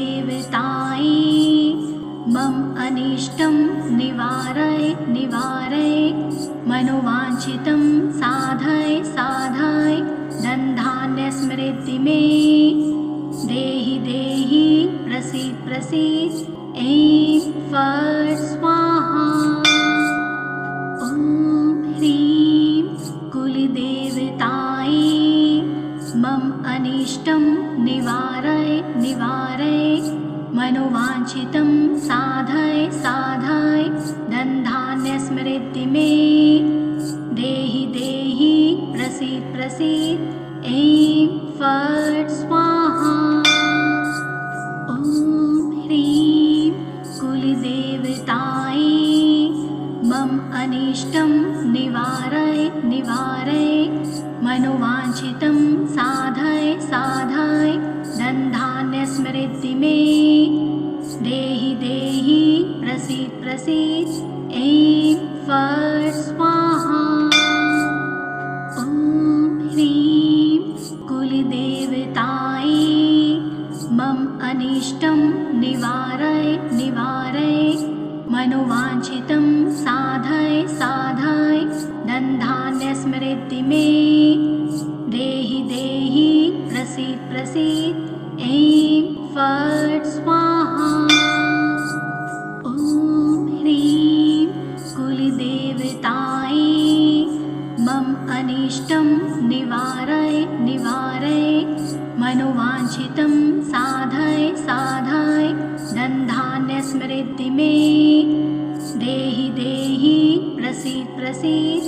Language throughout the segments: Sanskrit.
कुलदेवतायै मम अनिष्टं निवारय निवारय मनोवाञ्छितं साधय साधय धनधान्यस्मृति मे देहि देहि प्रसीद प्रसीद ऐं फट् स्वाहा। ॐ ह्रीं कुलदेवतायै मम अनिष्टं निवारय निवारय मनोवाञ्छितं साधय साधय धनधान्यस्मृति मे देहि देहि प्रसीद प्रसीद ऐं फट् स्वाहा। ॐ ह्रीं कुलदेवतायै मम अनिष्टं निवारय निवारय मनोवाञ्छितं साधय साधय धनधान्यस्मृति मे देहि देहि प्रसीद प्रसीद ऐं फट् स्वाहा। ॐ ह्रीं कुलदेवतायै मम अनिष्टं निवारय निवारय मनोवाञ्छितं साधय साधय धनधान्यस्मृति मे देहि देहि प्रसीद प्रसीद ऐं फट् स्वाहा। ॐ ह्रीं कुलदेवतायै मम अनिष्टं निवारय निवारय मनोवाञ्छितं साधय साधय धनधान्यस्मृति मे देहि देहि प्रसीद प्रसीद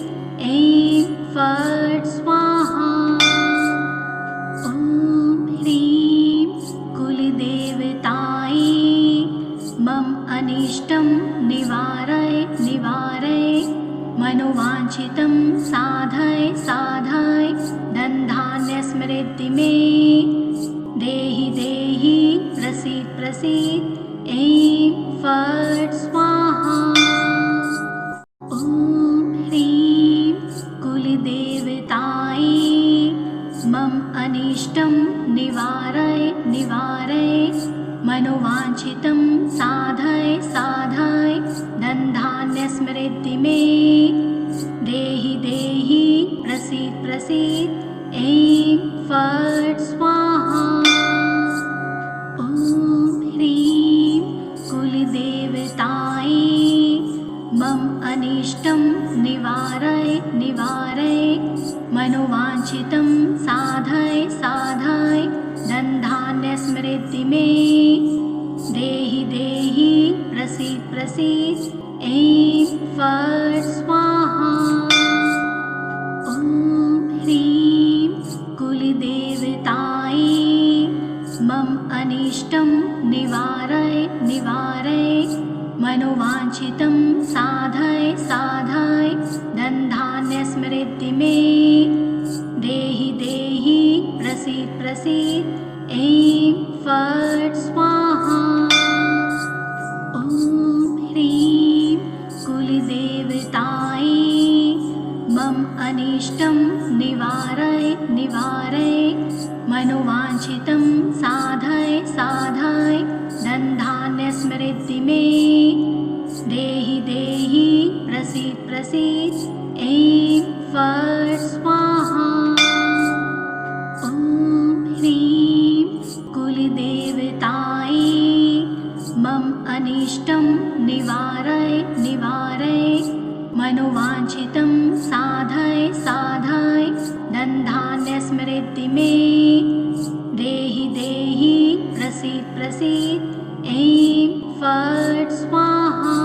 ऐं फट् स्वाहा। ॐ ह्रीं कुलदेवतायै मम अनिष्टं निवारय निवारय मनोवाञ्छितं साधय साधय धनधान्यस्मृति मे देहि देहि प्रसीद प्रसीद ऐं फट् स्वाहा। ॐ ह्रीं कुलदेवतायै मम अनिष्टं निवारय निवारय मनोवाञ्छितं साधय साधय धनधान्यस्मृति मे देहि देहि प्रसीद प्रसीद ऐं फट् स्वाहा। ॐ ह्रीं कुलदेवतायै मम अनिष्टं निवारय निवारय मनोवाञ्छितं साधय साधय धनधान्यस्मृति मे देहि देहि प्रसीद प्रसीद ऐं फट् स्वाहा। ॐ ह्रीं कुलदेवतायै मम अनिष्टं निवारय निवारय मनोवाञ्छितं साधय साधय धनधान्यस्मृति मे देहि देहि प्रसीद प्रसीद ऐं फट् स्वाहा। ॐ ह्रीं कुलदेवतायै मम अनिष्टं निवारय निवारय मनोवाञ्छितं साधय साधय धनधान्यस्मृति मे देहि देहि प्रसीद प्रसीद ऐं फट् स्वाहा। ॐ ह्रीं कुलदेवतायै मम अनिष्टं निवारय निवारय मनोवाञ्छितं साधय साधय धनधान्यस्मृति मे देहि देहि प्रसीद प्रसीद ऐं फट् स्वाहा।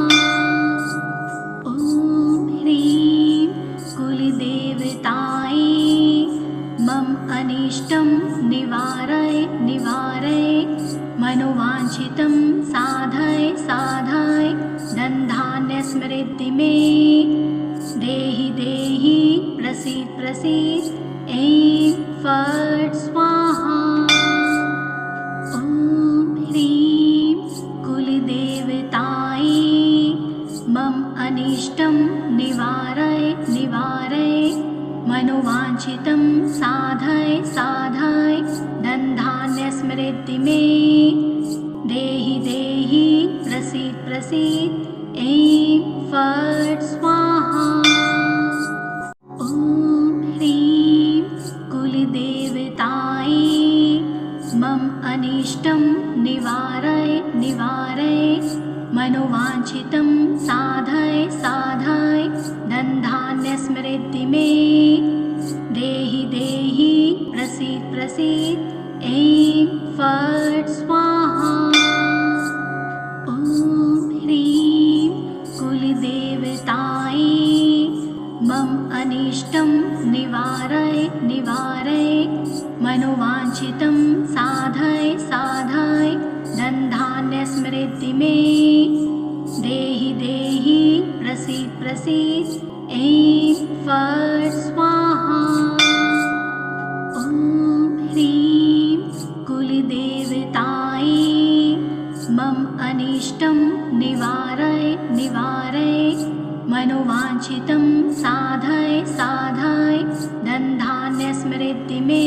ॐ ह्रीं कुलदेवतायै मम अनिष्टं निवारय निवारय मनोवाञ्छितं साधय साधय धनधान्यस्मृति मे देहि देहि प्रसीद प्रसीद ऐं फट् स्वाहा। ॐ ह्रीं कुलदेवतायै मम अनिष्टं निवारय निवारय मनोवाञ्छितं साधय साधय धनधान्यस्मृति मे निवारय निवारय मनोवाञ्छितं साधय साधय धनधान्य समृद्धि मे देहि देहि प्रसीद प्रसीद ऐं फट् स्वाहा। ॐ ह्रीं कुलदेवतायै मम अनिष्टं निवारय निवारय मनोवाञ्छितं साधय साधय धनधान्य समृद्धि मे देहि देहि प्रसीद प्रसीद ऐं फट् स्वाहा। ॐ ह्रीं कुलदेवतायै मम अनिष्टं निवारय निवारय मनोवाञ्छितं साधय साधय धनधान्य समृद्धि मे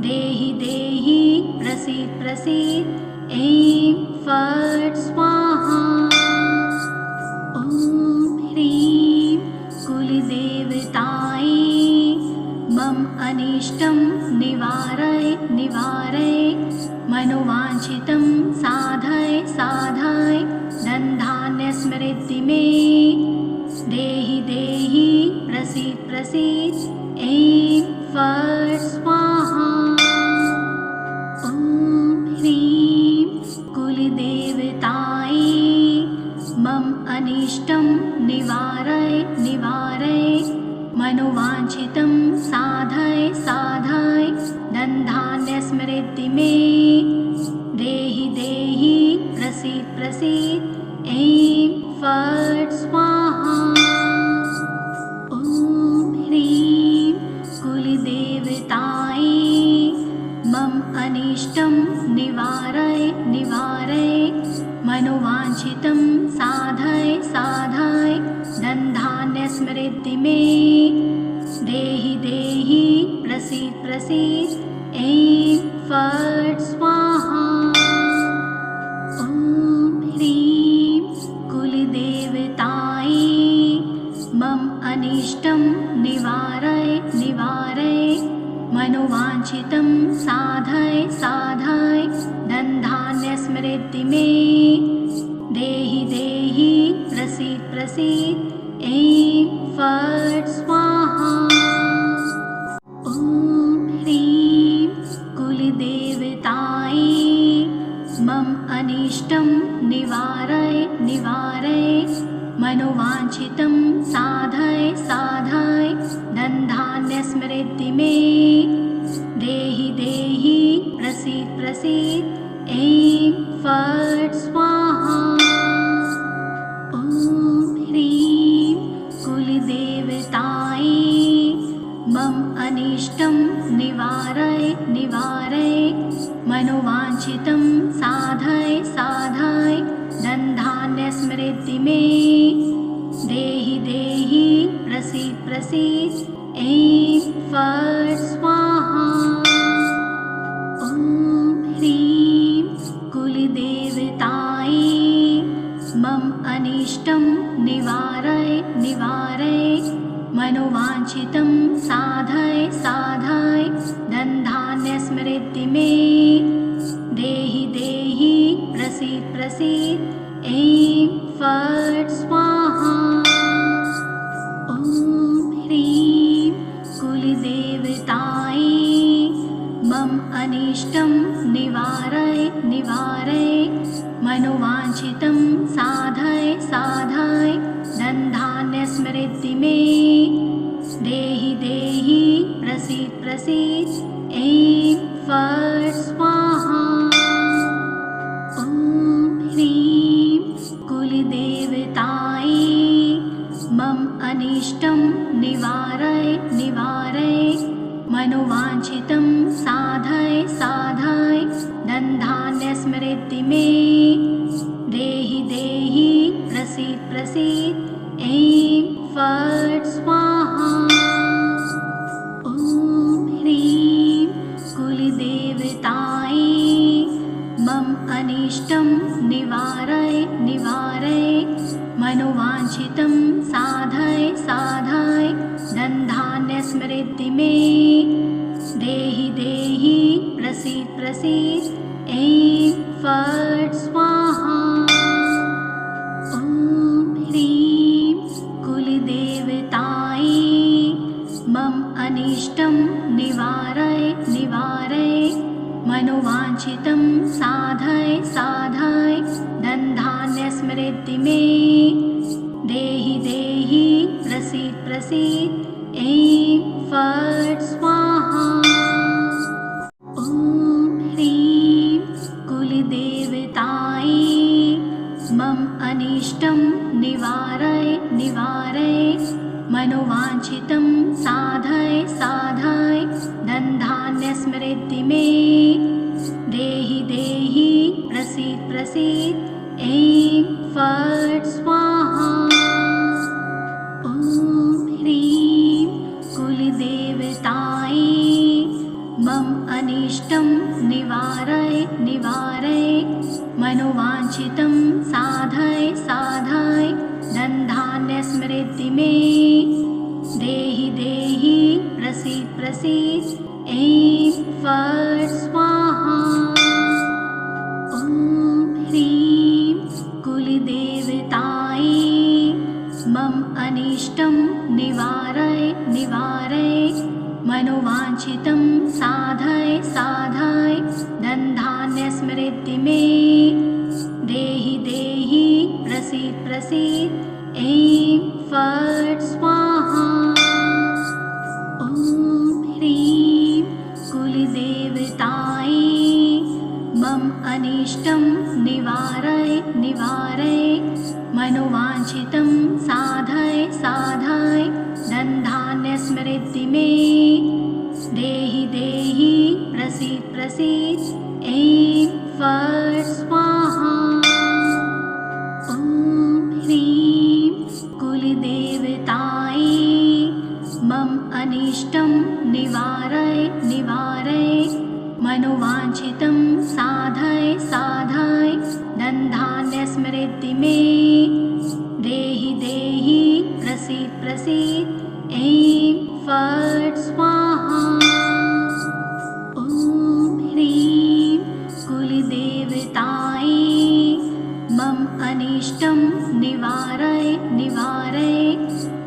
देहि देहि प्रसीद प्रसीद ऐं फट् स्वाहा। ॐ ह्रीं कुलदेवतायै मम अनिष्टं निवारय निवारय मनोवाञ्छितं साधय साधय धनधान्य समृद्धि मे देहि देहि प्रसीद प्रसीद ऐं फट् स्वाहा। ॐ ह्रीं कुलदेवतायै मम अनिष्टं निवारय निवारय मनोवाञ्छितं साधय साधय धनधान्य समृद्धि मे देहि देहि प्रसीद प्रसीद ऐं फट् स्वाहा। ॐ ह्रीं कुलदेवतायै मम अनिष्टं निवारय निवारय मनोवाञ्छितं साधय साधय धनधान्य समृद्धि मे देहि देहि प्रसीद प्रसीद ऐं फट् स्वाहा। ॐ ह्रीं कुलदेवतायै मम अनिष्टं निवारय निवारय मनोवाञ्छितं साधय साधय धनधान्य समृद्धि मे देहि देहि प्रसीद प्रसीद ऐं फट् स्वाहा। ॐ ह्रीं कुलदेवतायै मम अनिष्टं निवारय निवारय मनोवाञ्छितं साधय साधय धनधान्य समृद्धि मे देहि देहि प्रसीद प्रसीद ऐं फट् स्वाहा। ॐ ह्रीं कुलदेवतायै मम अनिष्टं निवारय निवारय मनोवाञ्छितं साधय साधय धनधान्य समृद्धि मे देहि देहि प्रसीद प्रसीद ऐं फट् स्वाहा। ॐ ह्रीं कुलदेवतायै मम अनिष्टं निवारय निवारय मनोवाञ्छितं साधय साधय धनधान्य समृद्धि मे देहि देहि प्रसीद प्रसीद ऐं फट् स्वाहा। ॐ ह्रीं कुलदेवतायै मम अनिष्टं निवारय निवारय मनोवाञ्छितं साधय साधय धनधान्य समृद्धि मे देहि देहि प्रसीद प्रसीद ऐं फट् स्वाहा। ॐ ह्रीं कुलदेवतायै मम अनिष्टं निवारय निवारय मनोवाञ्छितं साधय साधय धनधान्य समृद्धि मे देहि देहि प्रसीद प्रसीद ऐं फट् स्वाहा। ॐ ह्रीं कुलदेवतायै मम अनिष्टं निवारय निवारय मनोवाञ्छितं साधय साधय धनधान्य समृद्धि मे देहि देहि प्रसीद प्रसीद ऐं फट् स्वाहा। ॐ ह्रीं कुलदेवतायै मम अनिष्टं निवारय निवारय मनोवाञ्छितं साधय साधय धनधान्यस्मृति मे देहि देहि प्रसीद प्रसीद ऐं फट् स्वाहा। ॐ ह्रीं कुलदेवतायै मम अनिष्टं निवारय निवारय मनोवाञ्छितं साधय साधय धनधान्यस्मृति मे देहि देहि प्रसीद प्रसीद ऐं फट् स्वाहा। ॐ ह्रीं कुलदेवतायै मम अनिष्टं निवारय निवारय मनोवाञ्छितं साधय साधय धनधान्यस्मृति मे देहि देहि प्रसीद प्रसीद ऐं फट् स्वाहा। ॐ ह्रीं कुलदेवतायै मम अनिष्टं निवारय निवारय मनोवाञ्छितं साधय साधय धनधान्यस्मृति मे देहि देहि प्रसीद प्रसीद ऐं फट् स्वाहा। ॐ ह्रीं कुलदेवतायै मम अनिष्टं निवारय निवारय मनोवाञ्छितं साधय साधय धनधान्यस्मृति मे देहि देहि प्रसीद प्रसीद ऐं फट् स्वाहा। ॐ ह्रीं कुलदेवतायै मम अनिष्टं निवारय निवारय मनोवाञ्छितं साधय साधय धनधान्यस्मृति मे देहि देहि प्रसीद प्रसीद ऐं फट् स्वाहा। ॐ ह्रीं कुलदेवतायै मम अनिष्टं निवारय निवारय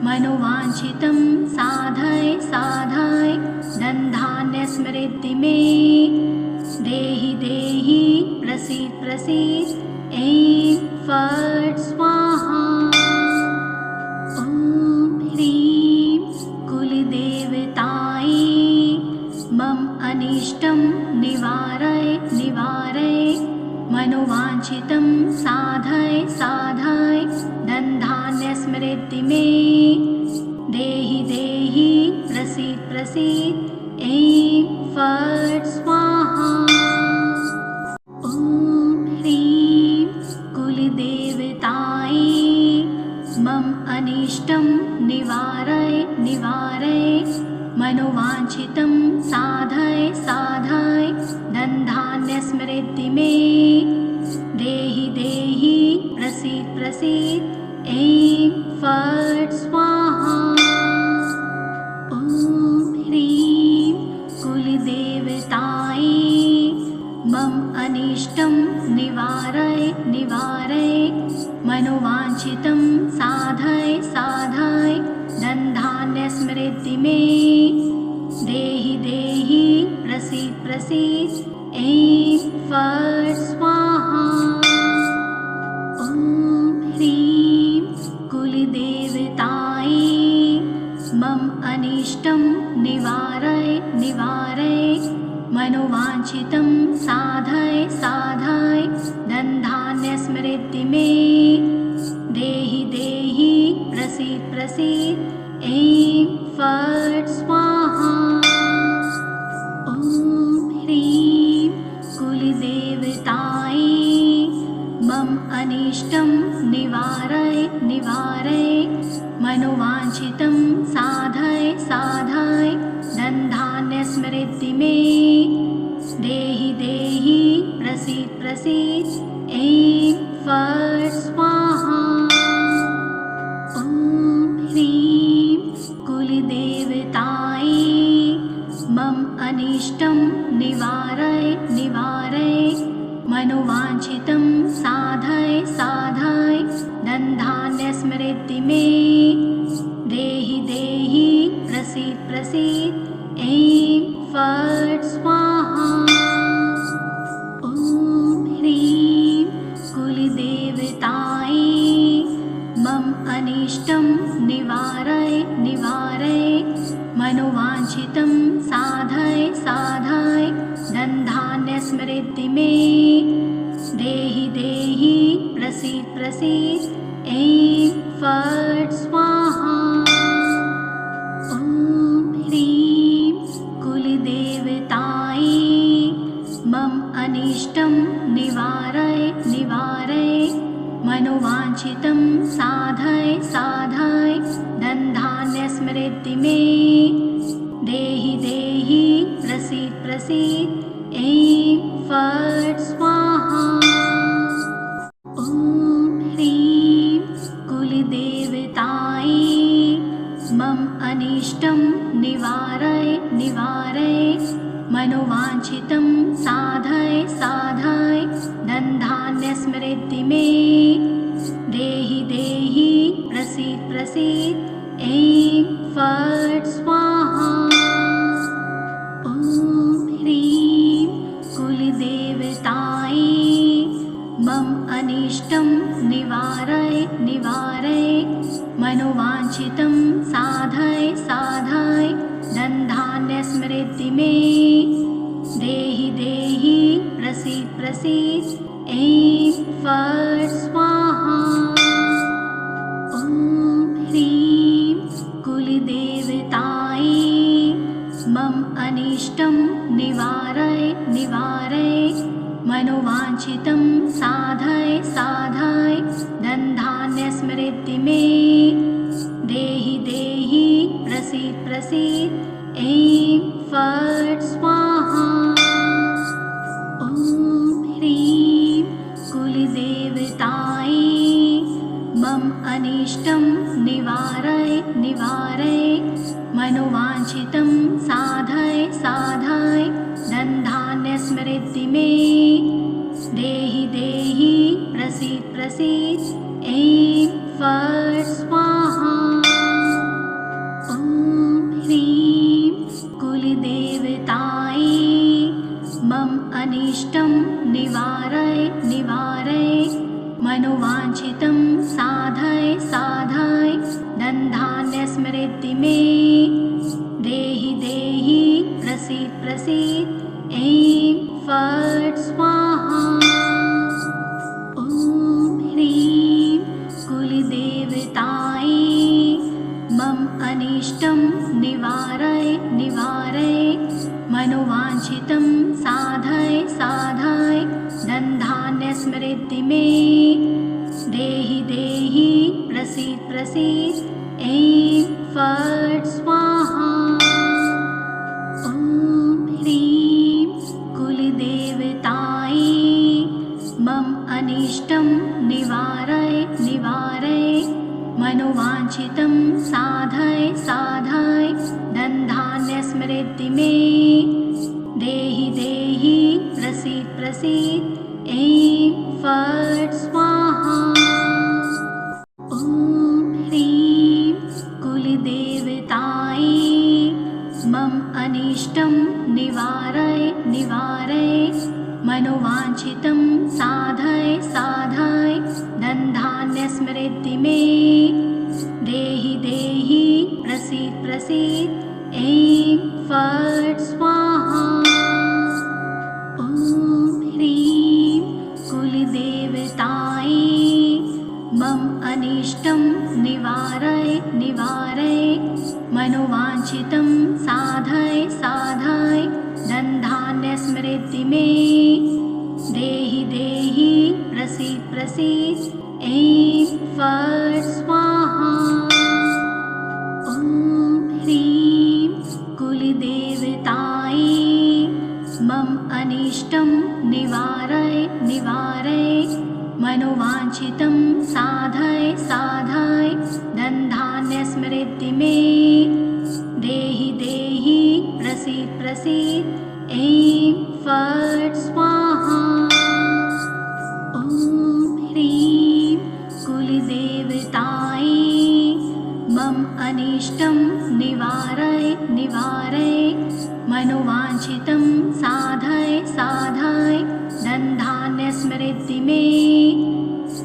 मनोवाञ्छितं साधय साधय धनधान्यस्मृति मे देहि देहि प्रसीद प्रसीद ऐं फट् स्वाहा। ॐ ह्रीं कुलदेवतायै मम अनिष्टं निवारय निवारय मनोवाञ्छितं साधय साधय धनधान्यस्मृति मे देहि देहि प्रसीद प्रसीद ऐं फट् स्वाहा। ॐ ह्रीं कुलदेवतायै मम अनिष्टं निवारय निवारय मनोवाञ्छितं साधय साधय धनधान्यस्मृति मे देहि देहि प्रसीद प्रसीद ऐं फट् स्वाहा। ॐ ह्रीं कुलदेवतायै मम अनिष्टं निवारय निवारय मनोवाञ्छितं साधय साधय धनधान्यस्मृति मे देहि देहि प्रसीद प्रसीद ऐं फट् स्वाहा। ॐ ह्रीं कुलदेवतायै मम अनिष्टं निवारय निवारय मनोवाञ्छितं साधय साधय धनधान्यस्मृति मे देहि देहि प्रसीद प्रसीद ऐं फट् स्वाहा। ॐ ह्रीं कुलदेवतायै मम अनिष्टं निवारय निवारय मनोवाञ्छितं साधय साधय धनधान्यस्मृति मे देहि देहि प्रसीद प्रसीद ऐं फट् स्वाहा। ॐ ह्रीं कुलदेवतायै मम अनिष्टं निवारय निवारय मनोवाञ्छितं मनोवाञ्छितं साधय साधय धनधान्यस्मृति मे देहि देहि प्रसीद प्रसीद ऐं फट् स्वाहा। ॐ ह्रीं कुलदेवतायै मम अनिष्टं निवारय निवारय मनोवाञ्छितं साधय साधय धनधान्यस्मृति मे देहि देहि प्रसीद प्रसीद ऐं फट् स्वाहा। ॐ ह्रीं कुलदेवतायै मम अनिष्टं निवारय निवारय मनोवाञ्छितं साधय साधय धनधान्यस्मृति मे देहि देहि प्रसीद प्रसीद ऐं फट् स्वाहा। ॐ ह्रीं कुलदेवतायै मम अनिष्टं निवारय निवारय मनोवाञ्छितं साधय साधय धनधान्यस्मृति मे देहि देहि प्रसीद प्रसीद ऐं फट् स्वाहा। ॐ ह्रीं कुलदेवतायै मम अनिष्टं निवारय निवारय मनोवाञ्छितं साधय साधय धनधान्यस्मृति मे देहि देहि प्रसीद प्रसीद ऐं फट् स्वाहा। ॐ ह्रीं कुलदेवतायै मम अनिष्टं निवारय निवारय मनोवाञ्छितं साधय साधय धनधान्यस्मृति मे देहि देहि प्रसीद प्रसीद ऐं फट् स्वाहा। ॐ ह्रीं कुलदेवतायै मम अनिष्टं निवारय निवारय मनोवाञ्छितं साधय साधय धनधान्यस्मृति मे देहि देहि प्रसीद प्रसीद ऐं फट् स्वाहा। ॐ ह्रीं कुलदेवतायै मम अनिष्टं निवारय निवारय मनोवाञ्छितं साधय साधय धनधान्यस्मृति मे देहि देहि प्रसीद प्रसीद ऐं फट् स्वाहा। ॐ ह्रीं कुलदेवतायै मम अनिष्टं निवारय निवारय मनोवाञ्छितं साधय साधय धनधान्यस्मृति मे देहि देहि प्रसीद प्रसीद ऐं फट् स्वाहा। ॐ ह्रीं कुलदेवतायै मम अनिष्टं निवारय निवारय मनोवाञ्छितं साधय साधय धनधान्यस्मृति मे देहि देहि प्रसीद प्रसीद ऐं फट् स्वाहा। ॐ ह्रीं कुलदेवतायै मम अनिष्टं निवारय निवारय मनोवाञ्छितं साधय साधय धनधान्यस्मृति मे देहि देहि प्रसीद प्रसीद ऐं फट् स्वाहा। ॐ ह्रीं कुलदेवतायै मम अनिष्टं निवारय निवारय मनोवाञ्छितं साधय साधय धनधान्यस्मृति मे देहि देहि प्रसीद प्रसीद ऐं फट् स्वाहा। ॐ ह्रीं कुलदेवतायै मम अनिष्टं निवारय निवारय मनोवाञ्छितं साधय साधय धनधान्यस्मृति मे देहि देहि प्रसीद प्रसीद ऐं फट् स्वाहा। ॐ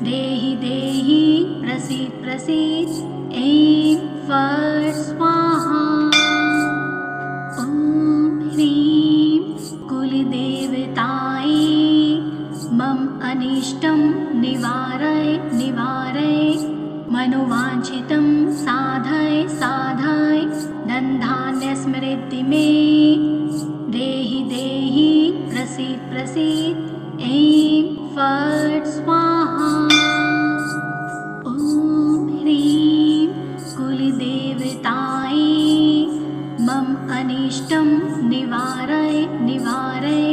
देहि देहि प्रसीद प्रसीद ऐं फट् स्वाहा। ॐ ह्रीं कुलदेवतायै मम अनिष्टं निवारय निवारय मनोवाञ्छितं साधय साधय धनधान्य समृद्धि मे देहि देहि प्रसीद प्रसीद ऐं फट् स्वाहा। ॐ ह्रीं कुलदेवतायै मम अनिष्टं निवारय निवारय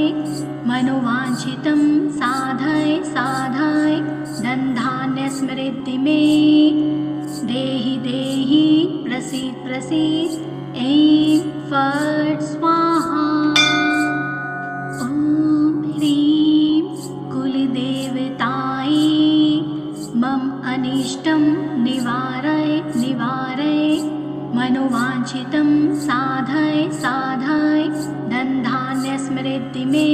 मनोवाञ्छितं साधय साधय धनधान्य समृद्धि मे देहि देहि प्रसीद प्रसीद ऐं फट् स्वाहा। ॐ ह्रीं कुलदेवतायै मम अनिष्टं निवारय निवारय मनोवाञ्छितं साधय साधय धनधान्य समृद्धि मे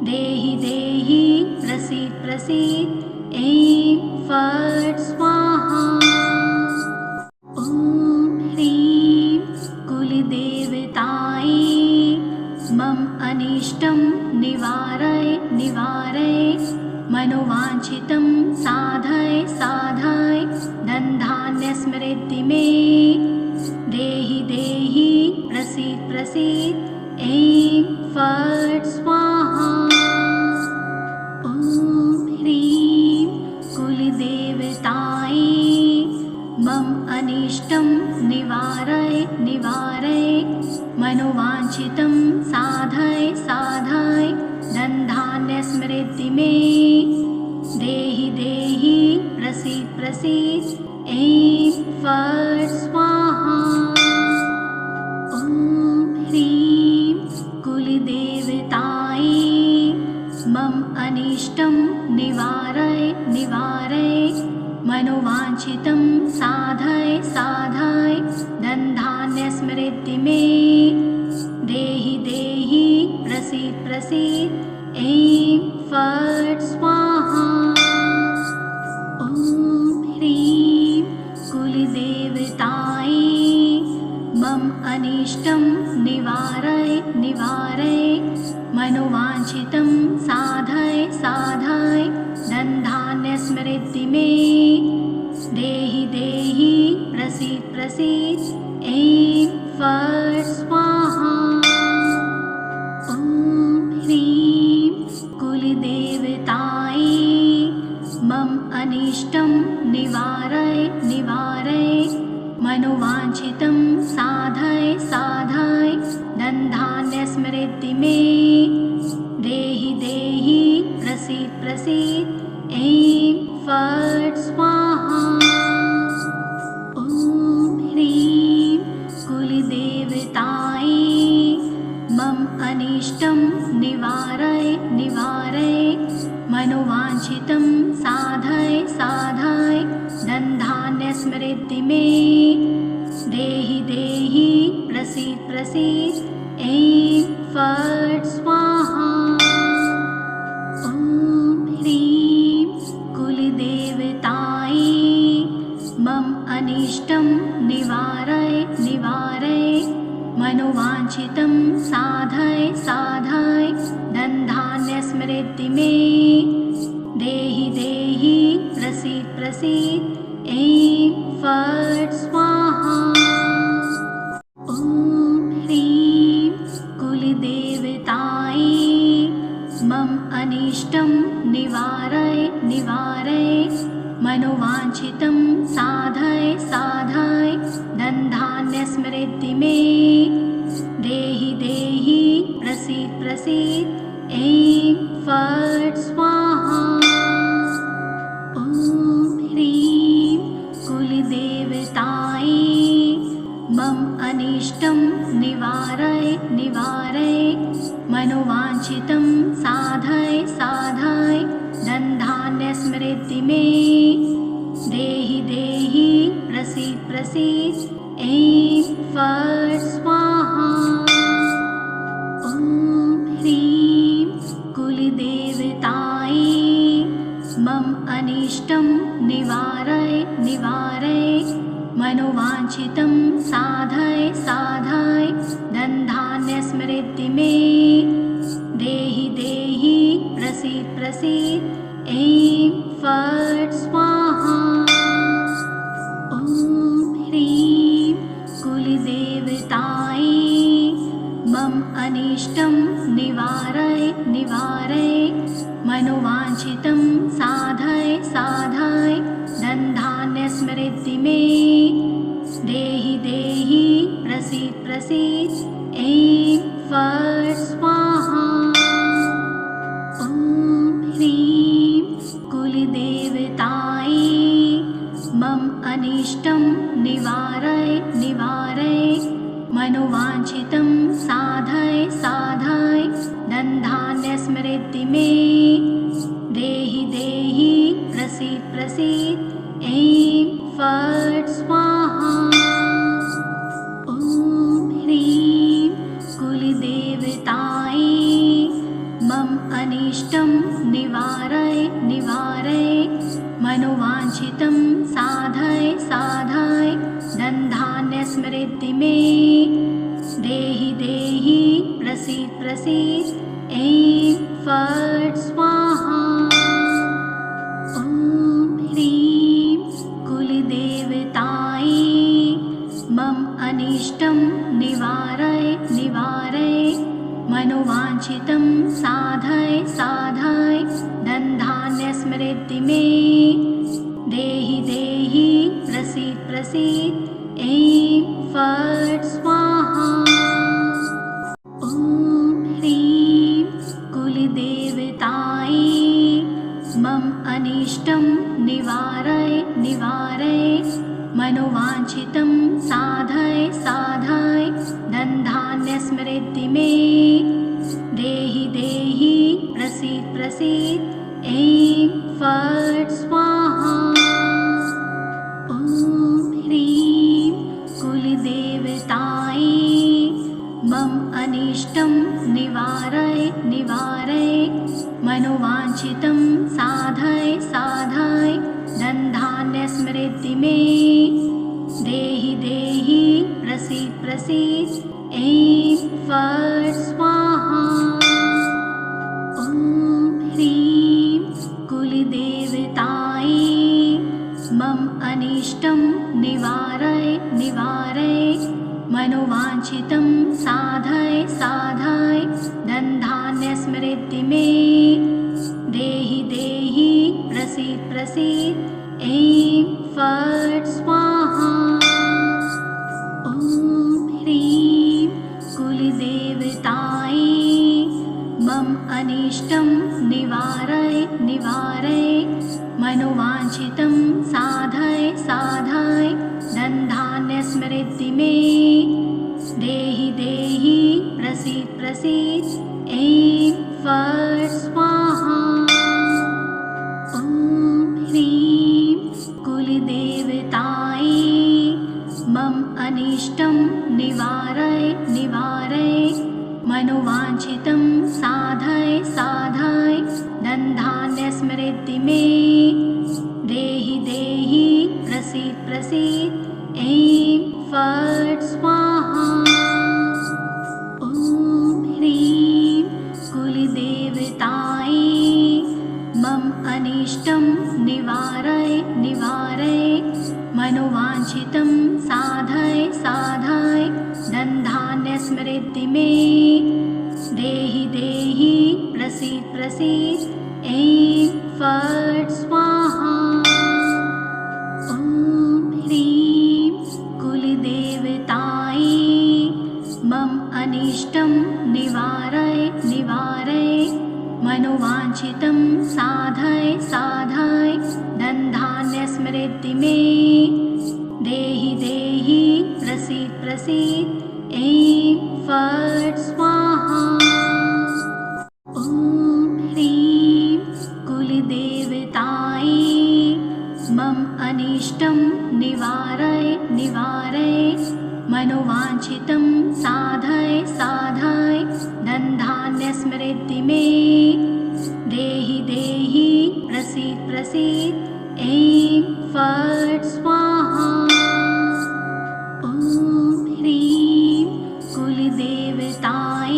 देहि देहि प्रसीद प्रसीद ऐं फट् स्वाहा। ॐ ह्रीं कुलदेवतायै मम अनिष्टं निवारय निवारय मनोवाञ्छितं साधय साधय धनधान्य समृद्धि मे देहि देहि प्रसीद प्रसीद ऐं फट् स्वाहा। ॐ ह्रीं कुलदेवतायै मम अनिष्टं निवारय निवारय मनोवाञ्छितं साधय साधय धनधान्य समृद्धि मे देहि देहि प्रसीद प्रसीद ऐं फट् स्वाहा। ॐ ह्रीं कुलदेवतायै मम अनिष्टं निवारय निवारय मनोवाञ्छितं साधय साधय धनधान्य समृद्धि मे देहि देहि प्रसीद प्रसीद ऐं फट् स्वाहा। ॐ ह्रीं कुलदेवतायै मम अनिष्टं निवारय निवारय मनोवाञ्छितं साधय साधय धनधान्य समृद्धि मे देहि देहि प्रसीद प्रसीद ऐं फट् स्वाहा। ॐ ह्रीं कुलदेवतायै मम अनिष्टं निवारय निवारय मनोवाञ्छितं साधय साधय धनधान्य समृद्धि मे देहि देहि प्रसीद प्रसीद ऐं फट् स्वाहा। ॐ ह्रीं कुलदेवतायै मम अनिष्टं निवारय निवारय मनोवाञ्छितं साधय साधय धनधान्य समृद्धि मे देहि देहि प्रसीद प्रसीद ऐं फट् स्वाहा। ॐ ह्रीं कुलदेवतायै मम अनिष्टं निवारय निवारय मनोवाञ्छितं साधय साधय धनधान्य समृद्धि मे देहि देहि प्रसीद प्रसीद ऐं फट् स्वाहा। ॐ ह्रीं कुलदेवतायै मम अनिष्टं निवारय निवारय मनोवाञ्छितं साधय साधय धनधान्य समृद्धि मे देहि देहि प्रसीद प्रसीद ऐं फट् स्वाहा। ॐ ह्रीं कुलदेवतायै मम अनिष्टं निवारय निवारय मनोवाञ्छितं साधय साधय धनधान्य समृद्धि मे देहि देहि प्रसीद प्रसीद ऐं फट् स्वाहा। ॐ ह्रीं कुलदेवतायै मम अनिष्टं निवारय निवारय मनोवाञ्छितं साधय साधय धनधान्यस्मृति मे देहि देहि प्रसीद प्रसीद ऐं फट् स्वाहा। ॐ ह्रीं कुलदेवतायै मम अनिष्टं निवारय निवारय मनोवाञ्छितं साधय साधय धनधान्यस्मृति मे देहि देहि प्रसीद प्रसीद ऐं फट् स्वाहा। ॐ ह्रीं कुलदेवतायै मम अनिष्टं निवारय निवारय मनोवाञ्छितं साधय साधय धनधान्यस्मृति मे देहि देहि प्रसीद प्रसीद ऐं फट् स्वाहा। ॐ ह्रीं कुलदेवतायै मम अनिष्टं निवारय निवारय मनोवाञ्छितं साधय साधय धनधान्यस्मृति मे देहि देहि प्रसीद प्रसीद ऐं फट् स्वाहा। ॐ ह्रीं कुलदेवतायै मम अनिष्टं निवारय निवारय मनोवाञ्छितं साधय साधय धनधान्यस्मृति मे देहि देहि प्रसीद प्रसीद ऐं फट् स्वाहा। ॐ ह्रीं कुलदेवतायै मम अनिष्टं निवारय निवारय मनोवाञ्छितं साधय साधय धनधान्यस्मृति मे देहि देहि प्रसीद प्रसीद ऐं फट् स्वाहा। ॐ ह्रीं कुलदेवतायै मम अनिष्टं निवारय निवारय मनोवाञ्छितं साधय साधय धनधान्यस्मृति मे देहि देहि प्रसीद प्रसीद ऐं फट् स्वाहा। ॐ ह्रीं कुलदेवतायै मम अनिष्टं निवारय निवारय मनोवाञ्छितं साधय साधय धनधान्यस्मृति मे देहि देहि प्रसीद प्रसीद ऐं फट् स्वाहा। ॐ ह्रीं कुलदेवतायै मम अनिष्टं निवारय निवारय मनोवाञ्छितं साधय साधय धनधान्यस्मृति मे देहि देहि प्रसीद प्रसीद ऐं फट् स्वाहा। ॐ ह्रीं कुलदेवतायै मम अनिष्टं निवारय निवारय मनोवाञ्छितं साधय साधय धनधान्यस्मृति मे देहि देहि प्रसीद प्रसीद ऐं फट् स्वाहा। ॐ ह्रीं कुलदेवतायै मम अनिष्टं निवारय निवारय मनोवाञ्छितं साधय साधय धनधान्यस्मृति मे देहि देहि प्रसीद प्रसीद ऐं फट् स्वाहा। ॐ ह्रीं कुलदेवतायै मम अनिष्टं निवारय निवारय मनोवाञ्छितं साधय साधय धनधान्यस्मृति मे देहि देहि प्रसीद प्रसीद ऐं फट् स्वाहा। ॐ ह्रीं कुलदेवतायै मम अनिष्टं निवारय निवारय मनोवाञ्छितं साधय साधय धनधान्यस्मृति मे देहि देहि प्रसीद प्रसीद प्रसीद ऐं फट् स्वाहा। ॐ ह्रीं कुलदेवतायै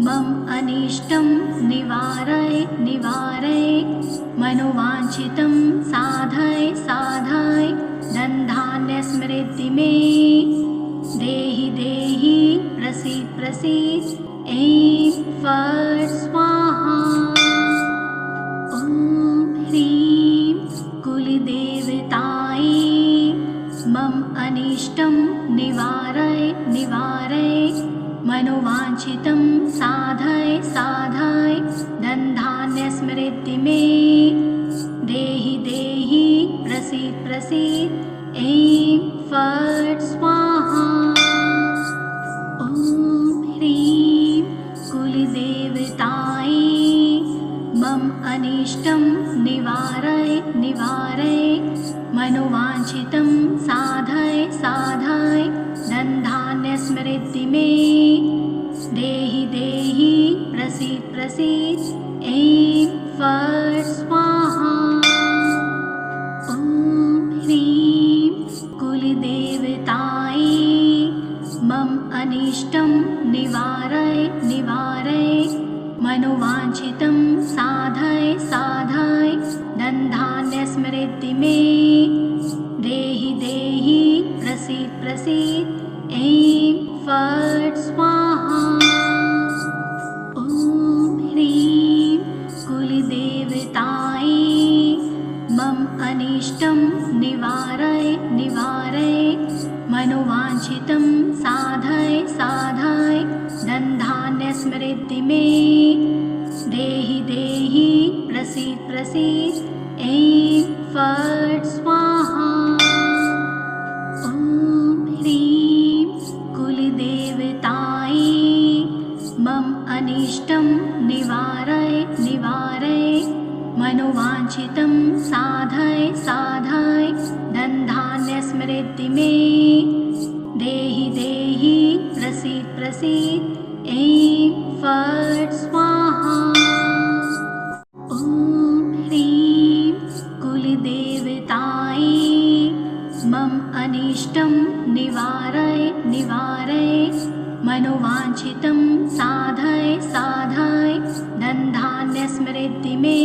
मम अनिष्टं निवारय निवारय मनोवाञ्छितं साधय साधय धनधान्य समृद्धि मे देहि देहि प्रसीद प्रसीद ऐं फट् स्वाहा। ॐ ह्रीं कुलदेवतायै मम अनिष्टं निवारय निवारय मनोवाञ्छितं साधय साधय धनधान्य समृद्धि मे देहि देहि प्रसीद प्रसीद ऐं फट् स्वाहा। ॐ ह्रीं कुलदेवतायै मम अनिष्टं निवारय निवारय मनोवाञ्छितं साधय साधय धनधान्य समृद्धि मे देहि देहि प्रसीद प्रसीद ऐं फट् स्वाहा। ॐ ह्रीं कुलदेवतायै मम अनिष्टं निवारय निवारय मनोवाञ्छितं साधय साधय धनधान्य समृद्धि मे देहि देहि प्रसीद प्रसीद ऐं फट् स्वाहा। ॐ ह्रीं कुलदेवतायै मम अनिष्टं निवारय निवारय मनोवाञ्छितं साधय साधय धनधान्य समृद्धि मे देहि देहि प्रसीद प्रसीद ऐं फट् स्वाहा। ॐ ह्रीं कुलदेवतायै मम अनिष्टं निवारय निवारय मनोवाञ्छितं साधय साधय धनधान्य समृद्धि मे देहि देहि प्रसीद प्रसीद ऐं फट् स्वाहा। ॐ ह्रीं कुलदेवतायै मम अनिष्टं निवारय निवारय मनोवाञ्छितं साधय साधय धनधान्य समृद्धि मे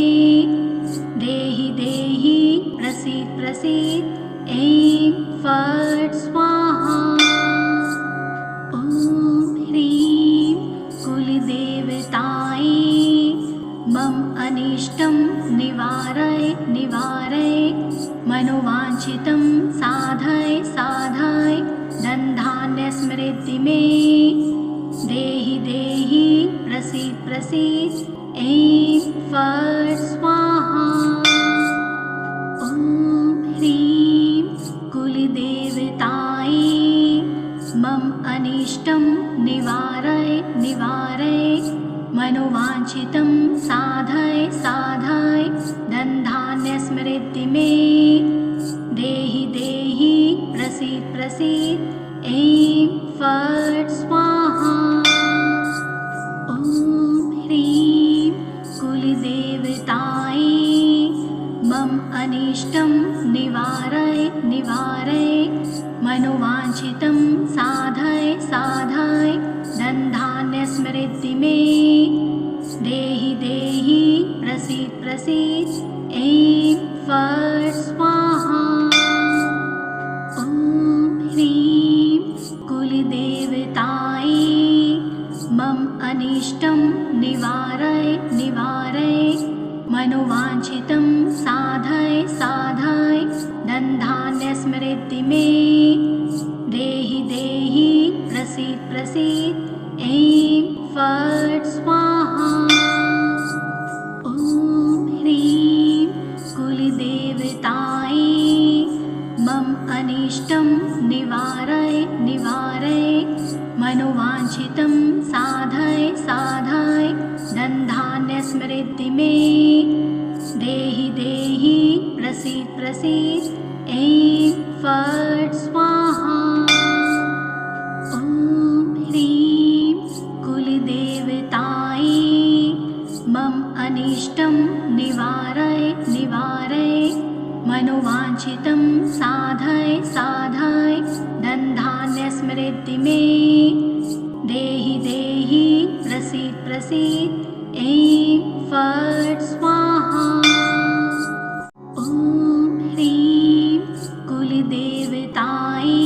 देहि देहि प्रसीद प्रसीद ऐं फट् स्वाहा। ॐ ह्रीं कुलदेवतायै मम अनिष्टं निवारय निवारय मनोवाञ्छितं साधय साधय धनधान्य समृद्धि मे देहि देहि प्रसीद प्रसीद ऐं फट् स्वाहा। ॐ ह्रीं कुलदेवतायै मम अनिष्टं निवारय निवारय मनोवाञ्छितं साधय साधय धनधान्य समृद्धि मे देहि देहि प्रसीद प्रसीद ऐं फट् स्वाहा। ॐ ह्रीं कुलदेवतायै मम अनिष्टं निवारय निवारय मनोवाञ्छितं साधय साधय धनधान्य समृद्धि मे देहि देहि प्रसीद प्रसीद ऐं फट् स्वाहा। ॐ ह्रीं कुलदेवतायै मम अनिष्टं निवारय निवारय मनोवाञ्छितं साधय साधय धनधान्य समृद्धि मे देहि देहि प्रसीद प्रसीद ऐं फट् स्वाहा। ॐ ह्रीं कुलदेवतायै मम अनिष्टं निवारय निवारय मनोवाञ्छितं साधय साधय धनधान्य समृद्धि मे देहि देहि प्रसीद प्रसीद ऐं फट् स्वाहा। ॐ ह्रीं कुलदेवतायै मम अनिष्टं निवारय मनोवाञ्छितं साधय साधय धनधान्य समृद्धि मे देहि देहि प्रसीद प्रसीद ऐं फट् स्वाहा। ॐ ह्रीं कुलदेवतायै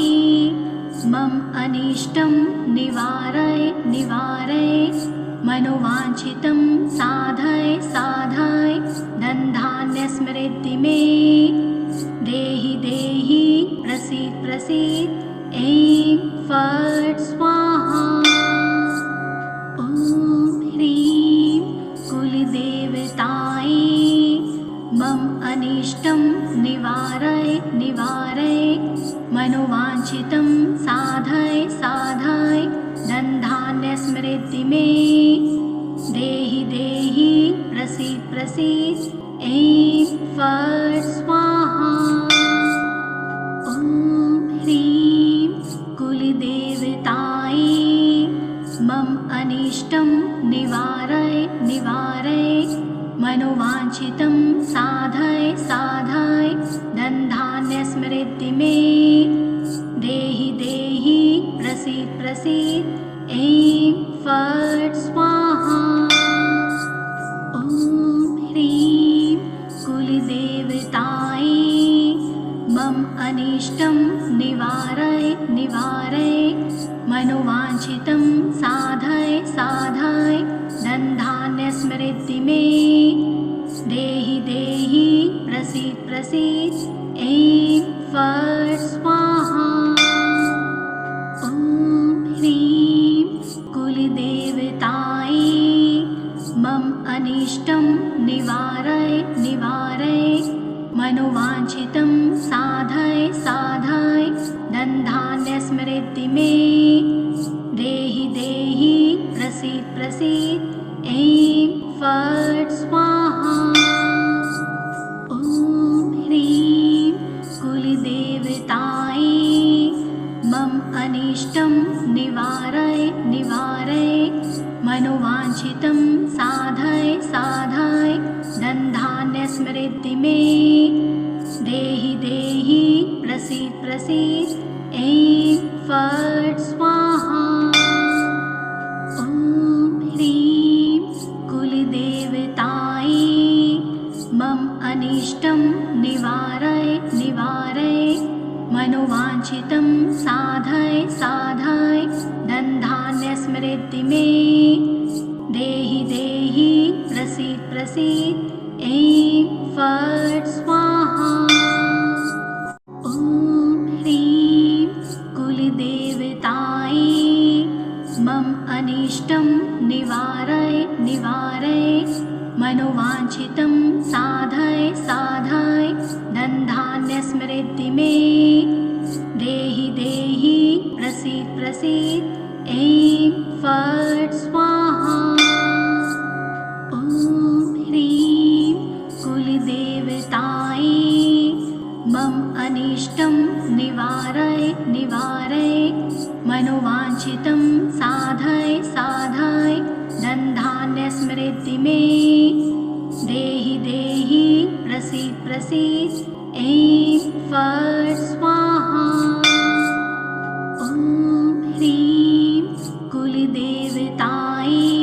मम अनिष्टं निवारय निवारय मनोवाञ्छितं साधय साधय धनधान्य समृद्धि मे देहि देहि प्रसीद प्रसीद ऐं फट् स्वाहा। ॐ ह्रीं कुलदेवतायै मम अनिष्टं निवारय निवारय मनोवाञ्छितं साधय साधय धनधान्य समृद्धि मे देहि देहि प्रसीद प्रसीद ऐं फट् स्वाहा। ॐ ह्रीं कुलदेवतायै मम अनिष्टं निवारय निवारय मनोवाञ्छितं साधय साधय धनधान्य समृद्धि मे देहि देहि प्रसीद प्रसीद ऐं फट् स्वाहा। ॐ ह्रीं कुलदेवतायै मम अनिष्टं निवारय निवारय मनोवाञ्छितं साधय साधय धनधान्य समृद्धि मे देहि देहि प्रसीद प्रसीद ऐं फट् स्वाहा। ॐ ह्रीं कुलदेवतायै मम अनिष्टं निवारय निवारय मनोवाञ्छितं साधय साधय धनधान्य समृद्धि मे देहि देहि प्रसीद प्रसीद ऐं फट् स्वाहा। ॐ ह्रीं कुलदेवतायै मम अनिष्टं निवारय निवारय मनोवाञ्छितं साधय साधय धनधान्य समृद्धि मे देहि देहि प्रसीद प्रसीद ऐं फट् स्वाहा। ॐ ह्रीं कुलदेवतायै मम अनिष्टं निवारय निवारय मनोवाञ्छितं साधय साधय धनधान्य समृद्धि मे देहि देहि प्रसीद प्रसीद ऐं फट् स्वाहा। ॐ ह्रीं कुलदेवतायै मम अनिष्टं निवारय निवारय मनोवाञ्छितं साधय साधय धनधान्य समृद्धि मे देहि देहि प्रसीद प्रसीद ऐं फट् स्वाहा। ॐ ह्रीं कुलदेवतायै मम अनिष्टं निवारय निवारय मनोवाञ्छितं साधय साधय धनधान्य समृद्धि मे देहि देहि प्रसीद प्रसीद ऐं फट् स्वाहा। ॐ ह्रीं कुलदेवतायै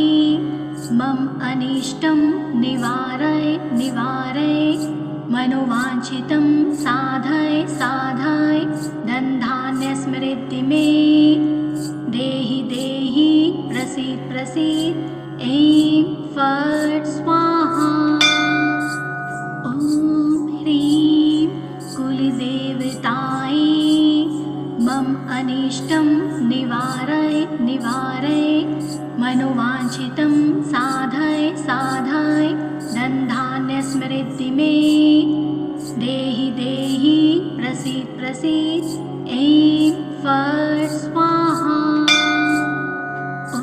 मम अनिष्टं निवारय निवारय मनोवाञ्छितं साधय साधय धनधान्य समृद्धि मे देहि देहि प्रसीद प्रसीद ऐं फट् स्वाहा। ॐ ह्रीं कुलदेवतायै मम अनिष्टं निवारय निवारय मनोवाञ्छितं साधय साधय धनधान्य समृद्धि मे देहि देहि प्रसीद प्रसीद ऐं फट् स्वाहा। ॐ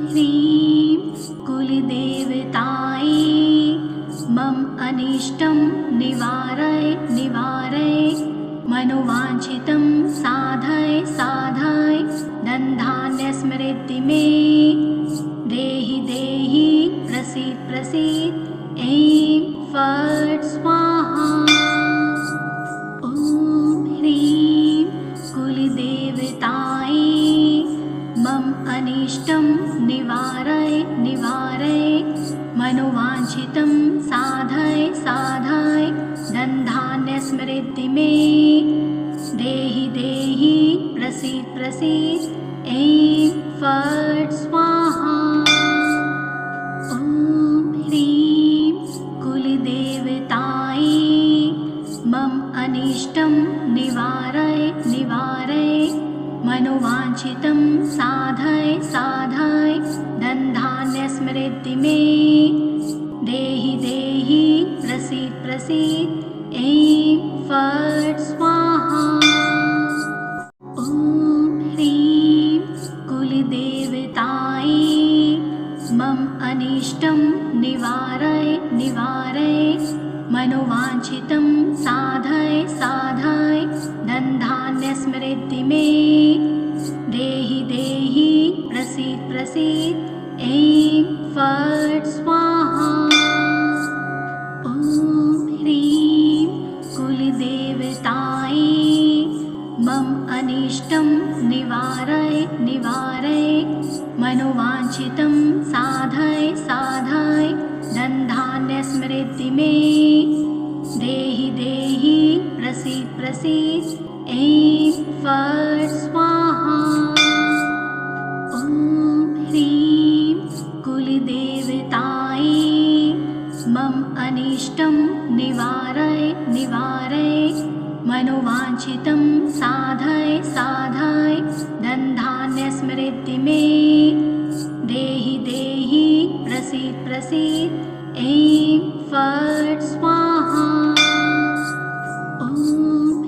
ह्रीं कुलदेवतायै मम अनिष्टं निवारय निवारय मनोवाञ्छितं साधय साधय धनधान्य समृद्धि मे देहि देहि प्रसीद प्रसीद ऐं फट् स्वाहा। स्मृति मे देहि देहि प्रसीद प्रसीद ऐं फट् स्वाहा। ॐ ह्रीं कुलदेवतायै मम अनिष्टं निवारय निवारय मनोवाञ्छितं साधय साधय धनधान्य स्मृति मे देहि देहि प्रसीद प्रसीद ऐं फट् स्वाहा। ॐ ह्रीं कुलदेवतायै मम अनिष्टं निवारय निवारय मनोवाञ्छितं साधय साधय धनधान्य स्मृति मे देहि देहि प्रसीद प्रसीद ऐं फट् स्वाहा। ॐ ह्रीं कुलदेवतायै मम अनिष्टं निवारय निवारय मनोवाञ्छितं साधय साधय धनधान्य स्मृति मे देहि देहि प्रसीद प्रसीद ऐं फट् स्वाहा। ॐ ह्रीं कुलदेवतायै मम अनिष्टं निवारय निवारय मनोवाञ्छितं साधय साधय धनधान्य स्मृति मे देहि देहि प्रसीद प्रसीद ऐं फट् स्वाहा। ॐ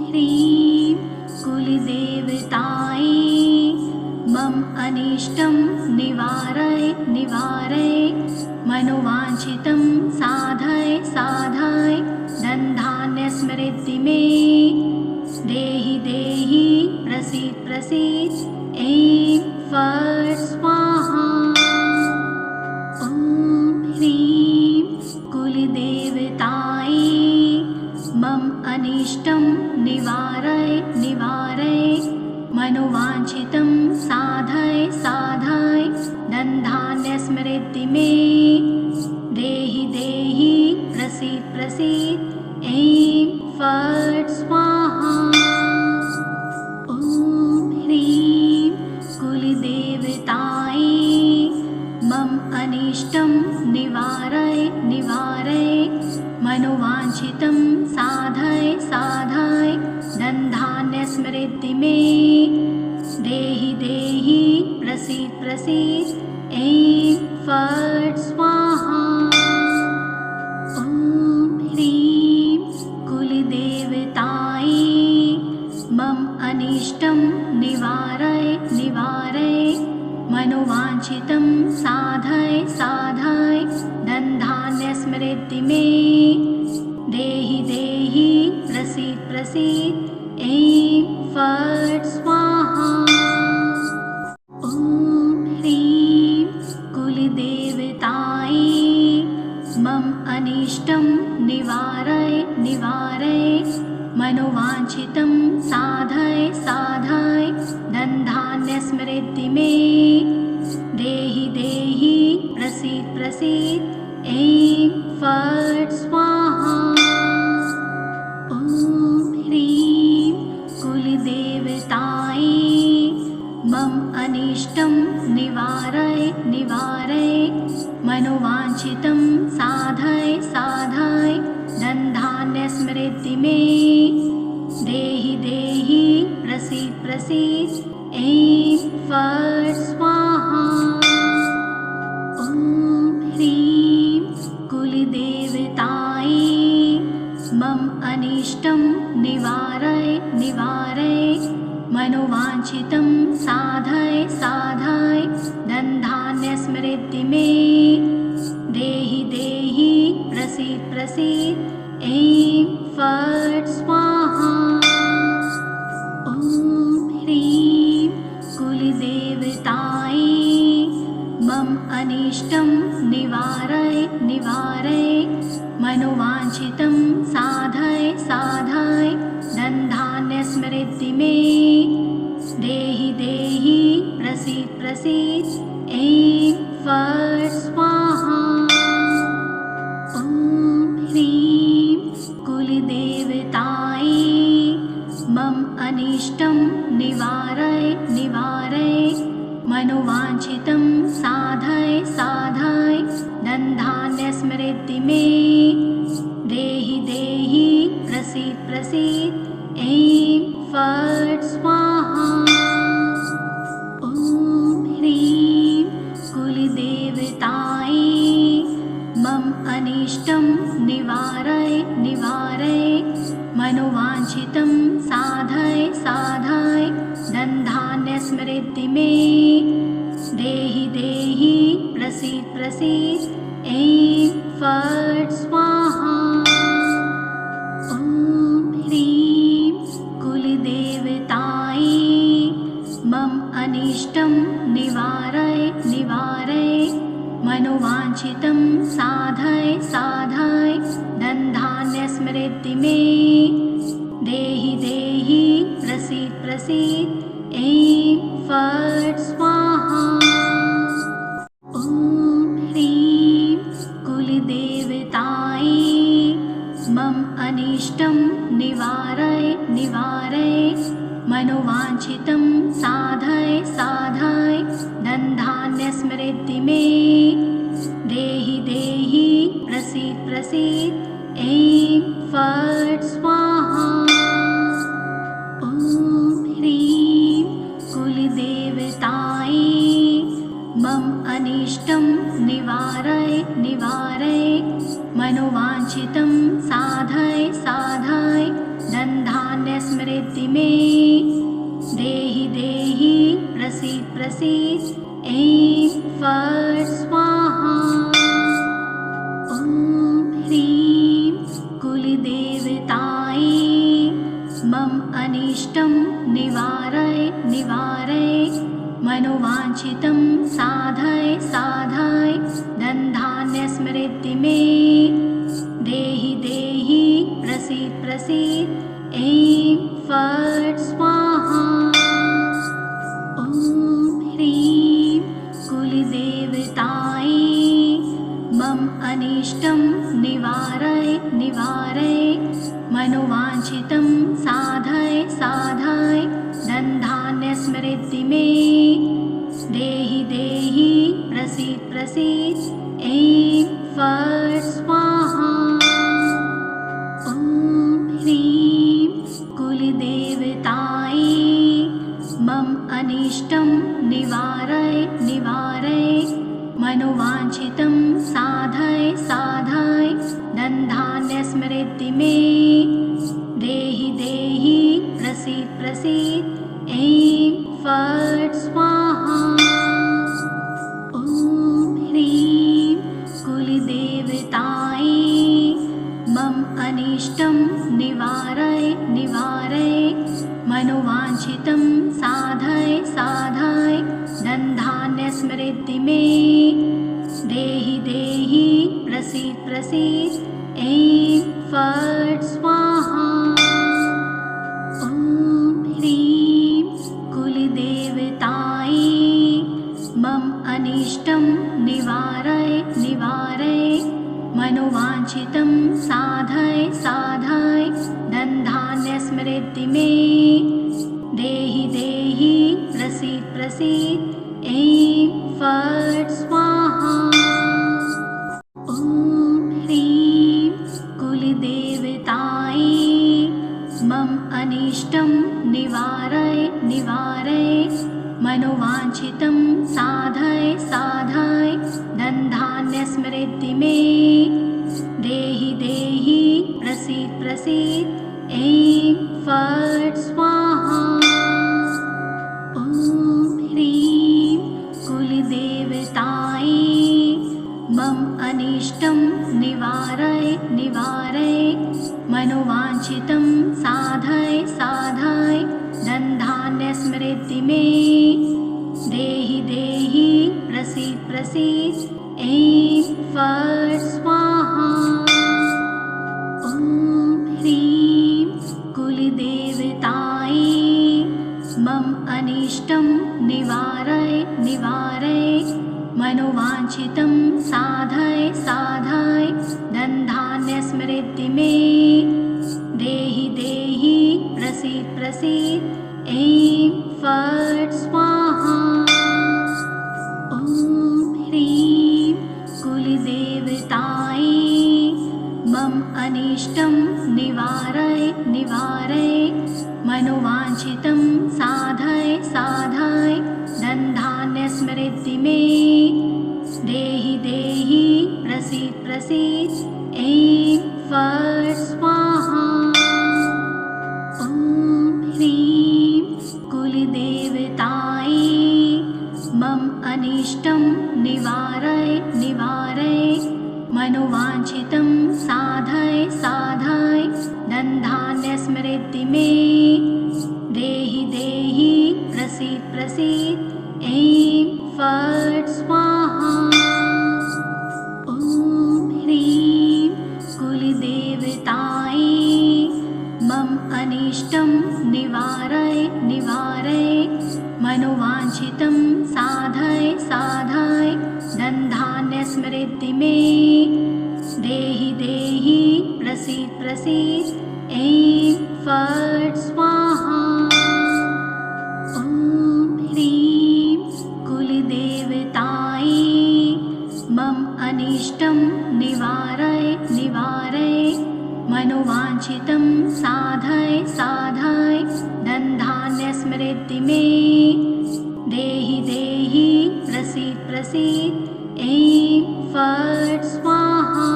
ह्रीं कुलदेवतायै मम अनिष्टं निवारय निवारय मनोवाञ्छितं साधय साधय धनधान्य स्मृति मे देहि देहि प्रसीद प्रसीद ऐं फट् स्वाहा। ॐ ह्रीं कुलदेवतायै मम अनिष्टं निवारय निवारय मनोवाञ्छितं साधय साधय धनधान्य स्मृति मे देहि देहि प्रसीद प्रसीद ऐं फट् स्वाहा। ॐ ह्रीं कुलदेवतायै मम अनिष्टं निवारय निवारय मनोवाञ्छितं साधय साधय धनधान्य स्मृति मे देहि देहि प्रसीद प्रसीद ऐं फट् स्वाहा। ॐ ह्रीं कुलदेवतायै मम अनिष्टं निवारय निवारय मनोवाञ्छितं साधय साधय धनधान्य स्मृति मे देहि देहि प्रसीद प्रसीद ऐं फट् स्वाहा। ॐ ह्रीं कुलदेवतायै मम अनिष्टं निवारय निवारय मनोवाञ्छितं साधय साधय धनधान्य स्मृति मे देहि देहि प्रसीद प्रसीद ऐं फट् स्वाहा। ॐ ह्रीं कुलदेवतायै मम अनिष्टं निवारय निवारय मनोवाञ्छितं साधय साधय धनधान्य स्मृति मे देहि देहि प्रसीद प्रसीद ऐं फट् स्वाहा। ॐ ह्रीं कुलदेवतायै मम अनिष्टं निवारय निवारय मनोवाञ्छितं साधय साधय धनधान्य स्मृति मे देहि देहि प्रसीद प्रसीद ऐं फट् स्वाहा। ॐ ह्रीं कुलदेवतायै मम अनिष्टं निवारय निवारय मनोवाञ्छितं साधय साधय धनधान्य स्मृति मे देहि देहि प्रसीद प्रसीद ऐं फट् स्वाहा। ॐ ह्रीं कुलदेवतायै प्रसीद प्रसीद ऐं फट् स्वाहा। ॐ ह्रीं कुलदेवतायै मम अनिष्टं निवारय निवारय मनोवाञ्छितं साधय साधय धनधान्य समृद्धि मे देहि देहि प्रसीद प्रसीद ऐं फट् स्वाहा। ॐ ह्रीं कुलदेवतायै मम अनिष्टं निवारय निवारय मनोवाञ्छितं साधय साधय धनधान्य समृद्धि मे देहि देहि प्रसीद प्रसीद ऐं फट् स्वाहा। ॐ ह्रीं कुलदेवतायै मम अनिष्टं निवारय निवारय मनोवाञ्छितं साधय साधय धनधान्य समृद्धि मे देहि देहि प्रसीद प्रसीद ऐं फट् स्वाहा। ॐ ह्रीं कुलदेवतायै मम अनिष्टं निवारय निवारय मनोवाञ्छितं साधय साधय धनधान्य समृद्धि मे देहि देहि प्रसीद प्रसीद ऐं फट् स्वाहा। ॐ ह्रीं कुलदेवतायै मम अनिष्टं निवारय निवारय मनोवाञ्छितं साधय साधय धनधान्य समृद्धि मे देहि देहि प्रसीद प्रसीद ऐं फट् स्वाहा। ॐ ह्रीं कुलदेवतायै मम अनिष्टं निवारय निवारय मनोवाञ्छितं साधय साधय धनधान्य समृद्धि मे देहि देहि प्रसीद प्रसीद ऐं फट् स्वाहा। ॐ ह्रीं कुलदेवतायै मम अनिष्टं निवारय निवारय मनोवाञ्छितं साधय साधय धनधान्य समृद्धि मे देहि देहि प्रसीद प्रसीद ऐं फट् स्वाहा। ॐ ह्रीं कुलदेवतायै मम अनिष्टं निवारय निवारय मनोवाञ्छितं साधय साधय धनधान्य समृद्धि मे देहि देहि प्रसीद प्रसीद ऐं फट् स्वाहा। ॐ ह्रीं कुलदेवतायै मम अनिष्टं निवारय निवारय मनोवाञ्छितं साधय साधय धनधान्य समृद्धि मे देहि देहि प्रसीद प्रसीद ऐं फट् स्वाहा। ॐ ह्रीं कुलदेवतायै मम अनिष्टं निवारय निवारय मनोवाञ्छितं साधय साधय धनधान्य समृद्धि मे देहि देहि प्रसीद प्रसीद ऐं फट् स्वाहा। ॐ ह्रीं कुलदेवतायै मम अनिष्टं निवारय निवारय मनोवाञ्छितं साधय साधय धनधान्य समृद्धि मे देहि देहि प्रसीद प्रसीद ऐं फट् स्वाहा। ॐ ह्रीं कुलदेवतायै मम अनिष्टं निवारय निवारय मनोवाञ्छितं साधय साधय धनधान्य समृद्धि मे देहि देहि प्रसीद प्रसीद ऐं फट् स्वाहा। ॐ ह्रीं कुलदेवतायै मम अनिष्टं निवारय निवारय मनोवाञ्छितं साधय साधय धनधान्यसमृद्धि मे देहि देहि प्रसीद प्रसीद ऐं फट् स्वाहा। ॐ ह्रीं कुलदेवतायै मम अनिष्टं निवारय निवारय मनोवाञ्छितं साधय साधय धनधान्यसमृद्धि मे देहि देहि प्रसीद प्रसीद ऐं फट् स्वाहा। ॐ ह्रीं कुलदेवतायै मम अनिष्टं निवारय निवारय मनोवाञ्छितं साधय साधय धनधान्यसमृद्धि मे देहि देहि प्रसीद प्रसीद ऐं फट् स्वाहा। ॐ ह्रीं कुलदेवतायै मम अनिष्टं निवारय निवारय मनोवाञ्छितं साधय साधय धनधान्यसमृद्धि मे देहि देहि प्रसीद प्रसीद ऐं फट् स्वाहा।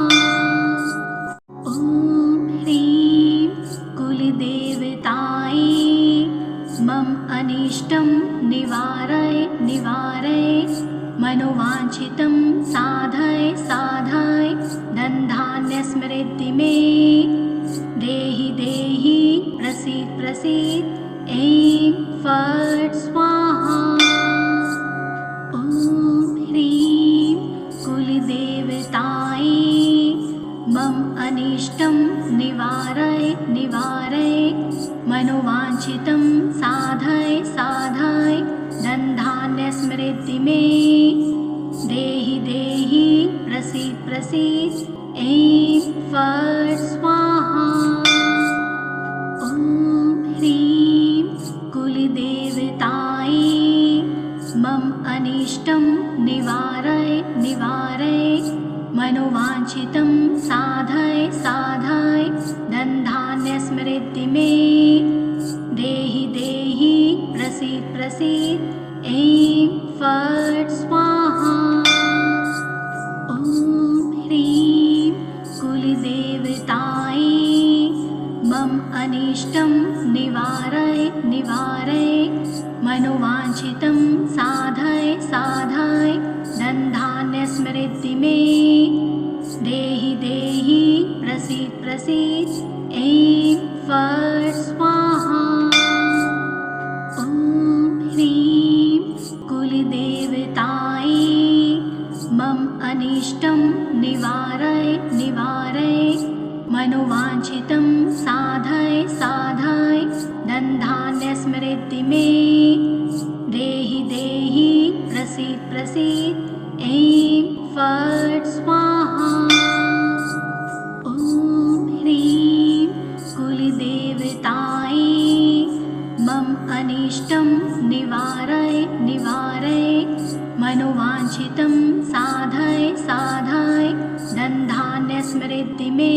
ॐ ह्रीं कुलदेवतायै मम अनिष्टं निवारय निवारय मनोवाञ्छितं साधय साधय धनधान्यसमृद्धि मे देहि देहि प्रसीद प्रसीद ऐं फट् स्वाहा। ॐ ह्रीं कुलदेवतायै मम अनिष्टं निवारय निवारय मनोवाञ्छितं साधय साधय धनधान्यसमृद्धि मे देहि देहि प्रसीद प्रसीद ऐं फट् स्वाहा। ॐ ह्रीं कुलदेवतायै मम अनिष्टं निवारय निवारय मनोवाञ्छितं साधय साधय धनधान्यसमृद्धि मे देहि देहि प्रसीद प्रसीद ऐं फट् स्वाहा। ॐ ह्रीं कुलदेवतायै मम अनिष्टं निवारय निवारय मनोवाञ्छितं साधय साधय धनधान्यसमृद्धि मे देहि देहि प्रसीद प्रसीद ऐं फट् स्वाहा। ॐ ह्रीं कुलदेवतायै मम अनिष्टं निवारय निवारय मनोवाञ्छितं साधय साधय धनधान्यसमृद्धि मे देहि देहि प्रसीद प्रसीद ऐं फट् स्वाहा। ॐ ह्रीं कुलदेवतायै मम अनिष्टं निवारय निवारय मनोवाञ्छितं साधय साधय धनधान्यसमृद्धि मे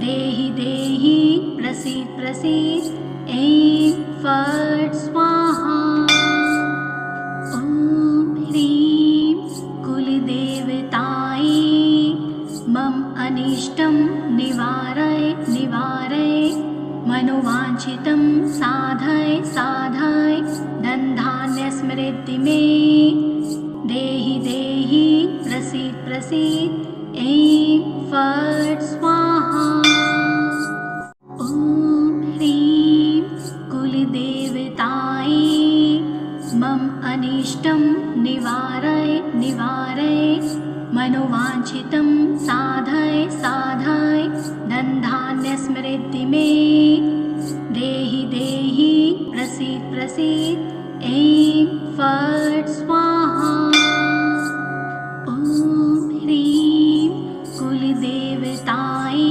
देहि देहि प्रसीद प्रसीद ऐं फट् स्वाहा। ॐ ह्रीं कुलदेवतायै मम अनिष्टं निवारय निवारय मनोवाञ्छितं साधय साधय धनधान्यसमृद्धि मे देहि देहि प्रसीद प्रसीद ऐं फट् स्वाहा। ॐ ह्रीं कुलदेवतायै मम अनिष्टं निवारय निवारय मनोवाञ्छितं साधय साधय धनधान्यसमृद्धि मे देहि देहि प्रसीद प्रसीद ऐं फट् स्वाहा। ॐ ह्रीं कुलदेवतायै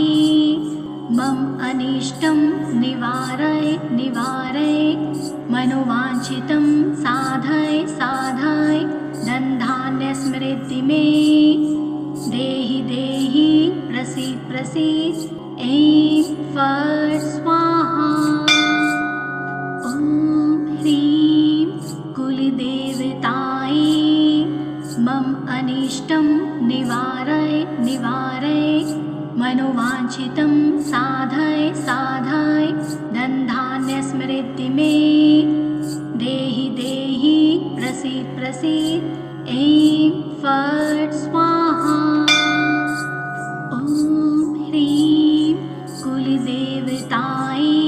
मम अनिष्टं निवारय निवारय मनोवाञ्छितं साधय साधय धनधान्यसमृद्धि मे देहि देहि प्रसीद प्रसीद ऐं फट् स्वाहा। ॐ ह्रीं कुलदेवतायै मम अनिष्टं निवारय निवारय मनोवाञ्छितं साधय साधय धनधान्यस्मृति मे देहि देहि प्रसीद प्रसीद ऐं फट् स्वाहा। ॐ ह्रीं कुलदेवतायै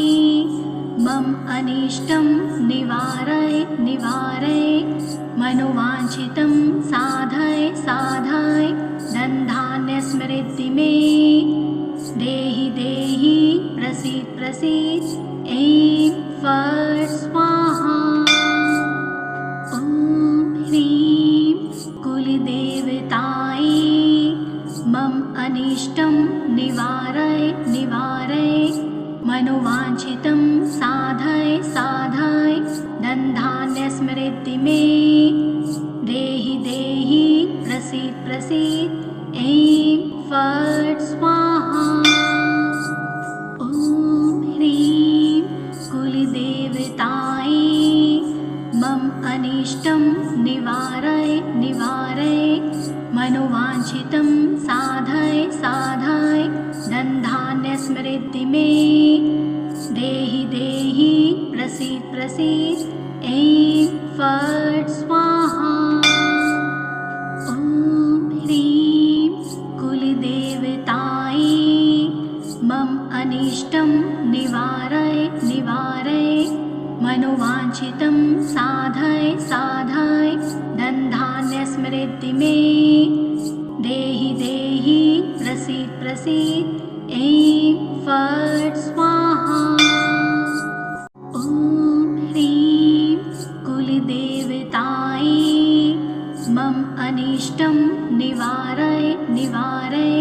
मम अनिष्टं निवारय निवारय मनोवाञ्छितं साधय साधय धनधान्यस्मृति मे देहि देहि प्रसीद प्रसीद ऐं फट् स्वाहा। ॐ ह्रीं कुलदेवतायै मम अनिष्टं निवारय निवारय मनोवाञ्छितं साधय साधय धनधान्यस्मृति मे देहि देहि प्रसीद प्रसीद ऐं फट् स्वाहा। ॐ ह्रीं कुलदेवतायै मम अनिष्टं निवारय निवारय मनोवाञ्छितं साधय साधय धनधान्यस्मृति मे देहि देहि प्रसीद प्रसीद ऐं फट् स्वाहा। ॐ ह्रीं कुलदेवतायै मम अनिष्टं निवारय निवारय मनोवाञ्छितं साधय साधय धनधान्यस्मृति मे देहि देहि प्रसीद प्रसीद ऐं फट् स्वाहा। ॐ ह्रीं कुलदेवतायै मम अनिष्टं निवारय निवारय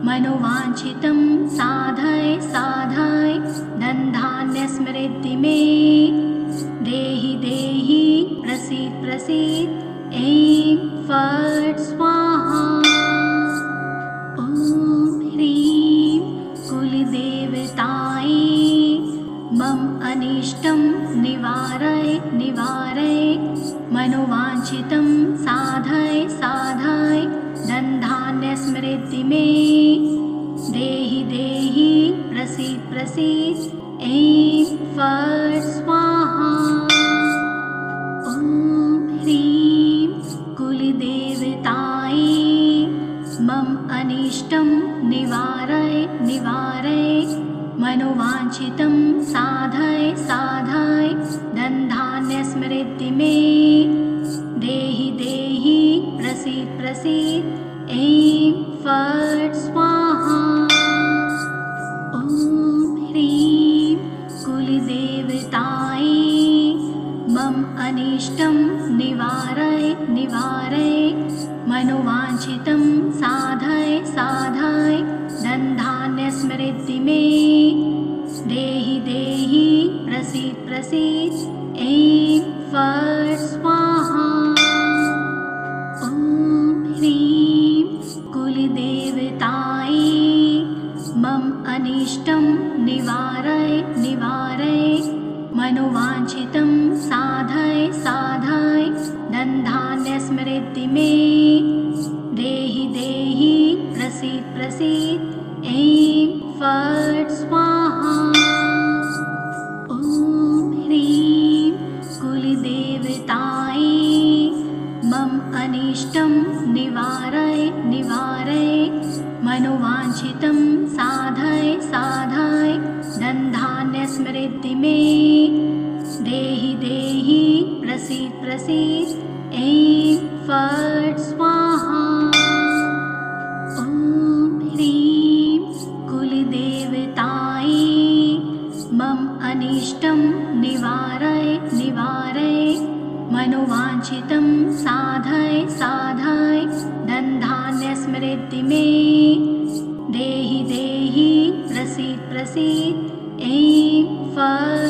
मनोवाञ्छितं साधय साधय धनधान्यस्मृति मे देहि देहि प्रसीद प्रसीद ऐं फट् स्वाहा। ॐ ह्रीं कुलदेवतायै मम अनिष्टं निवारय निवारय मनोवाञ्छितं साधय साधय धनधान्यस्मृति मे देहि देहि प्रसीद प्रसीद ऐं फट् स्वाहा। ॐ ह्रीं कुलदेवतायै मम अनिष्टं निवारय निवारय मनोवाञ्छितं साधय साधय धनधान्यस्मृति मे देहि देहि प्रसीद प्रसीद ऐं फट् स्वाहा। ॐ ह्रीं कुलदेवतायै मम अनिष्टं निवारय निवारय मनोवाञ्छितं साधय साधय धनधान्यस्मृति मे देहि देहि प्रसीद प्रसीद ऐं फट् स्वाहा। ॐ ह्रीं कुलदेवतायै मम अनिष्टं निवारय निवारय मनोवाञ्छितं साधय साधय धनधान्यस्मृति मे देहि देहि प्रसीद प्रसीद ऐं फट् स्वाहा। ॐ ह्रीं कुलदेवतायै मम अनिष्टं निवारय निवारय मनोवाञ्छितं साधय साधय धनधान्यस्मृति मे देहि देहि प्रसीद प्रसीद ऐं फट् स्वाहा। ॐ ह्रीं कुलदेवतायै मम अनिष्टं निवारय निवारय मनोवाञ्छितं साधय साधय धनधान्यस्मृति मे देहि देहि प्रसीद प्रसीद ऐं फट्